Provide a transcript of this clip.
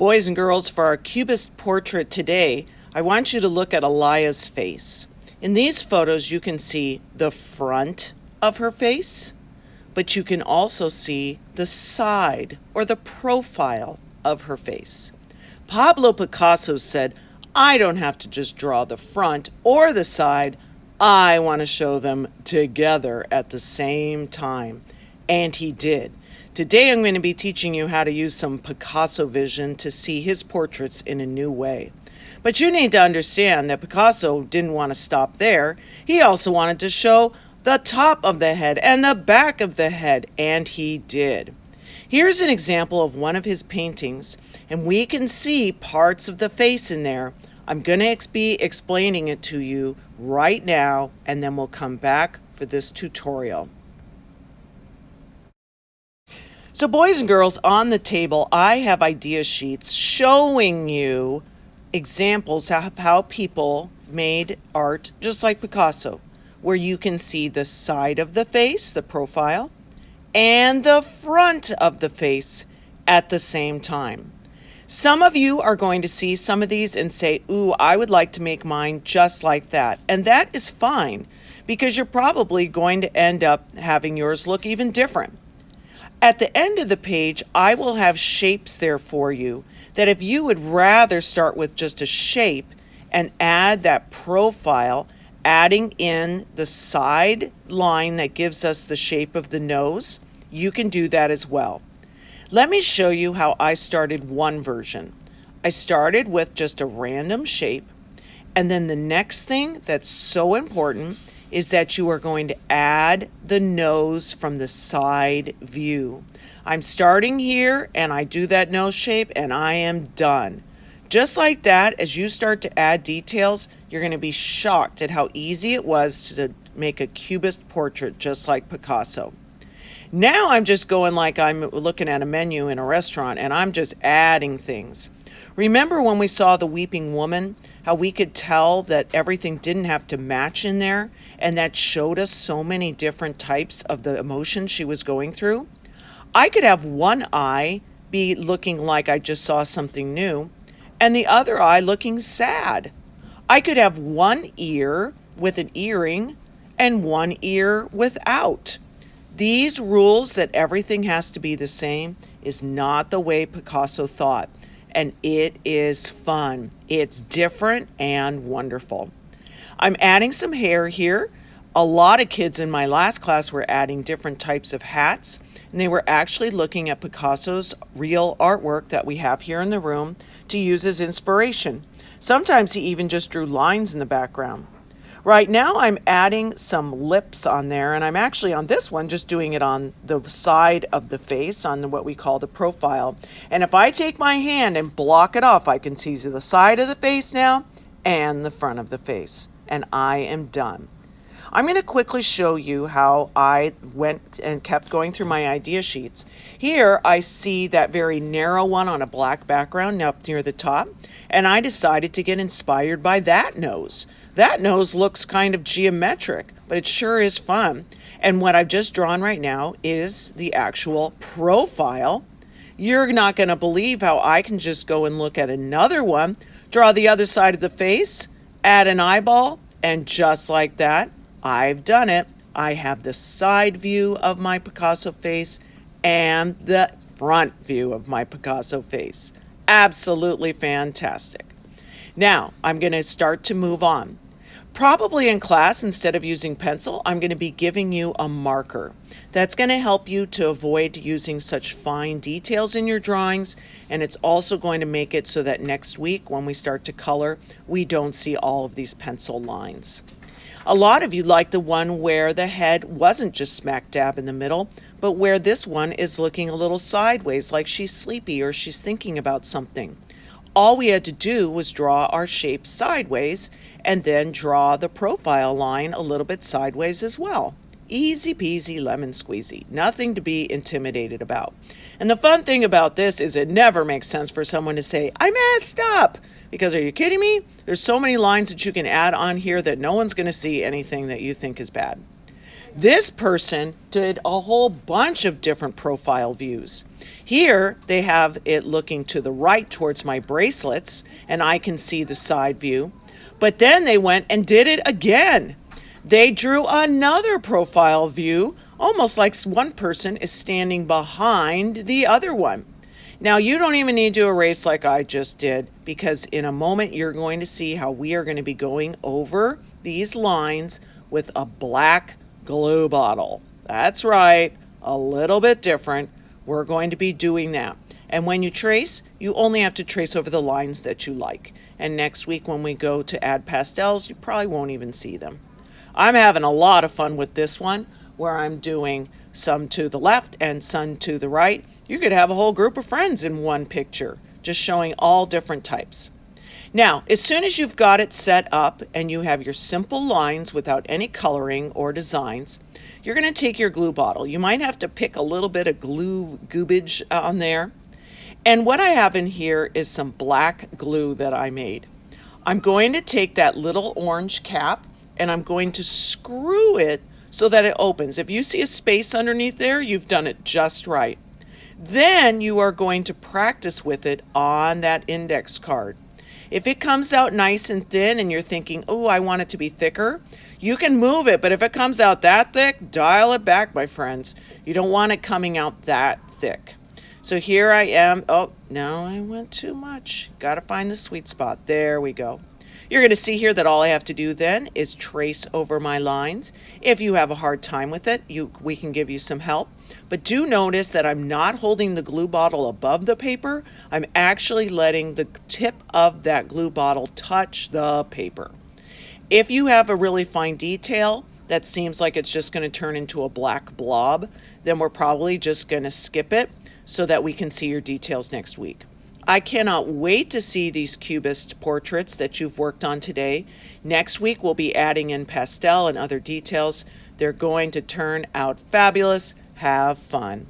Boys and girls, for our Cubist portrait today, I want you to look at Alaya's face. In these photos, you can see the front of her face, but you can also see the side or the profile of her face. Pablo Picasso said, I don't have to just draw the front or the side. I want to show them together at the same time. And he did. Today I'm going to be teaching you how to use some Picasso vision to see his portraits in a new way. But you need to understand that Picasso didn't want to stop there. He also wanted to show the top of the head and the back of the head, and he did. Here's an example of one of his paintings, and we can see parts of the face in there. I'm going to be explaining it to you right now, and then we'll come back for this tutorial. So boys and girls, on the table, I have idea sheets showing you examples of how people made art just like Picasso, where you can see the side of the face, the profile, and the front of the face at the same time. Some of you are going to see some of these and say, ooh, I would like to make mine just like that. And that is fine, because you're probably going to end up having yours look even different. At the end of the page, I will have shapes there for you that if you would rather start with just a shape and add that profile, adding in the side line that gives us the shape of the nose, you can do that as well. Let me show you how I started one version. I started with just a random shape, and then the next thing that's so important is that you are going to add the nose from the side view. I'm starting here and I do that nose shape and I am done. Just like that, as you start to add details, you're going to be shocked at how easy it was to make a Cubist portrait just like Picasso. Now I'm just going like I'm looking at a menu in a restaurant and I'm just adding things. Remember when we saw the weeping woman, how we could tell that everything didn't have to match in there, and that showed us so many different types of the emotions she was going through? I could have one eye be looking like I just saw something new, and the other eye looking sad. I could have one ear with an earring and one ear without. These rules that everything has to be the same is not the way Picasso thought. And it is fun. It's different and wonderful. I'm adding some hair here. A lot of kids in my last class were adding different types of hats, and they were actually looking at Picasso's real artwork that we have here in the room to use as inspiration. Sometimes he even just drew lines in the background. Right now I'm adding some lips on there, and I'm actually on this one just doing it on the side of the face, on what we call the profile. And if I take my hand and block it off, I can see the side of the face now and the front of the face, and I am done. I'm going to quickly show you how I went and kept going through my idea sheets. Here I see that very narrow one on a black background up near the top, and I decided to get inspired by that nose. That nose looks kind of geometric, but it sure is fun. And what I've just drawn right now is the actual profile. You're not going to believe how I can just go and look at another one, draw the other side of the face, add an eyeball, and just like that, I've done it. I have the side view of my Picasso face and the front view of my Picasso face. Absolutely fantastic. Now, I'm going to start to move on. Probably in class, instead of using pencil, I'm going to be giving you a marker. That's going to help you to avoid using such fine details in your drawings, and it's also going to make it so that next week when we start to color, we don't see all of these pencil lines. A lot of you like the one where the head wasn't just smack dab in the middle, but where this one is looking a little sideways, like she's sleepy or she's thinking about something. All we had to do was draw our shape sideways and then draw the profile line a little bit sideways as well. Easy peasy lemon squeezy. Nothing to be intimidated about. And the fun thing about this is it never makes sense for someone to say, I messed up. Because are you kidding me? There's so many lines that you can add on here that no one's going to see anything that you think is bad. This person did a whole bunch of different profile views. Here they have it looking to the right towards my bracelets, and I can see the side view. But then they went and did it again. They drew another profile view, almost like one person is standing behind the other one. Now, you don't even need to erase like I just did, because in a moment you're going to see how we are going to be going over these lines with a black glue bottle. That's right, a little bit different. We're going to be doing that. And when you trace, you only have to trace over the lines that you like. And next week when we go to add pastels, you probably won't even see them. I'm having a lot of fun with this one, where I'm doing some to the left and some to the right. You could have a whole group of friends in one picture, just showing all different types. Now, as soon as you've got it set up and you have your simple lines without any coloring or designs, you're going to take your glue bottle. You might have to pick a little bit of glue goobage on there. And what I have in here is some black glue that I made. I'm going to take that little orange cap and I'm going to screw it so that it opens. If you see a space underneath there, you've done it just right. Then you are going to practice with it on that index card. If it comes out nice and thin and you're thinking, oh, I want it to be thicker, you can move it. But if it comes out that thick, dial it back, my friends. You don't want it coming out that thick. So here I am. Oh, no, I went too much. Got to find the sweet spot. There we go. You're going to see here that all I have to do then is trace over my lines. If you have a hard time with it, we can give you some help. But do notice that I'm not holding the glue bottle above the paper. I'm actually letting the tip of that glue bottle touch the paper. If you have a really fine detail that seems like it's just going to turn into a black blob, then we're probably just going to skip it so that we can see your details next week. I cannot wait to see these cubist portraits that you've worked on today. Next week, we'll be adding in pastel and other details. They're going to turn out fabulous. Have fun.